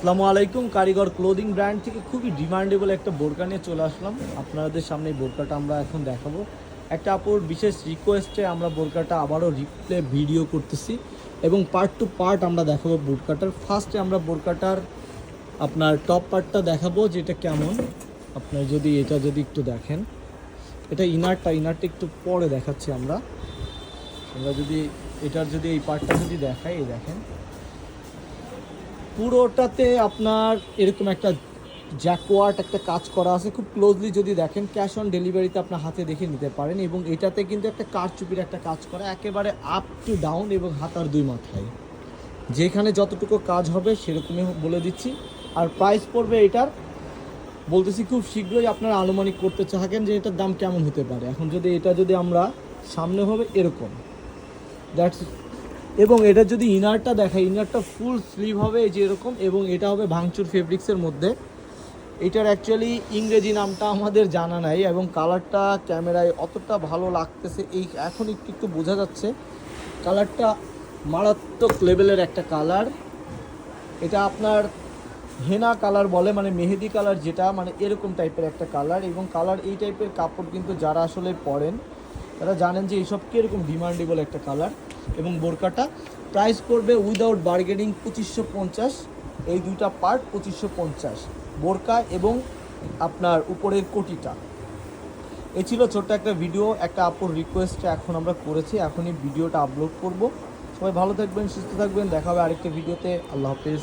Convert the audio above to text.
আসসালামু আলাইকুম। কারিগর ক্লোদিং ব্র্যান্ড থেকে খুবই ডিমান্ডেবল একটা বোরকা নিয়ে চলে আসলাম আপনাদের সামনে। এই বোরকাটা আমরা এখন দেখাবো। একটা আপুর বিশেষ রিকোয়েস্টে আমরা বোরকাটা আবারও রিপ্লে ভিডিও করতেছি এবং পার্ট টু পার্ট আমরা দেখাবো বোরকাটার। ফার্স্টে আমরা বোরকাটার আপনার টপ পার্টটা দেখাবো যেটা কেমন। আপনার যদি এটা একটু দেখেন, এটা ইনারটা একটু পরে দেখাচ্ছি আমরা যদি এটার এই পার্টটা যদি দেখাই, এই দেখেন পুরোটাতে আপনার এরকম একটা জ্যাকওয়ার্ড একটা কাজ করা আছে। খুব ক্লোজলি যদি দেখেন, ক্যাশ অন ডেলিভারিতে আপনার হাতে দেখে নিতে পারেন। এবং এটাতে কিন্তু একটা কারচুপির একটা কাজ করা একেবারে আপ টু ডাউন এবং হাতার দুই মাথায়, যেখানে যতটুকু কাজ হবে সেরকমই বলে দিচ্ছি। আর প্রাইস পড়বে এটার, বলতেছি খুব শীঘ্রই আপনারা আনুমানিক করতে থাকেন যে এটার দাম কেমন হতে পারে। এখন এটা যদি আমরা সামনে হবে এরকম, দ্যাটস, এবং এটা যদি ইনারটা দেখায়, ইনারটা ফুল স্লিভ হবে এই যে এরকম, এবং এটা হবে ভাঙচুর ফেব্রিক্সের মধ্যে। এটার অ্যাকচুয়ালি ইংরেজি নামটা আমাদের জানা নাই এবং কালারটা ক্যামেরায় অতটা ভালো লাগতেছে, এই এখন একটু বোঝা যাচ্ছে। কালারটা মারাত্মক লেভেলের একটা কালার। এটা আপনার হেনা কালার বলে, মানে মেহেদি কালার, যেটা মানে এরকম টাইপের একটা কালার। এবং কালার এই টাইপের কাপড় কিন্তু যারা আসলে পরেন তারা জানেন যে এইসব কীরকম ডিমান্ডেবল একটা কালার। এবং বোরকাটা প্রাইস পড়বে উইদাউট বার্গেনিং 2550। এই দুইটা পার্ট 2550, বোরকা এবং আপনার উপরের কোটিটা। এই ছিল ছোট্ট একটা ভিডিও, একটা আপুর রিকোয়েস্টে এখন আমরা করেছি, এখনই ভিডিওটা আপলোড করব। সবাই ভালো থাকবেন, সুস্থ থাকবেন, দেখা হবে আরেকটা ভিডিওতে। আল্লাহ হাফেজ।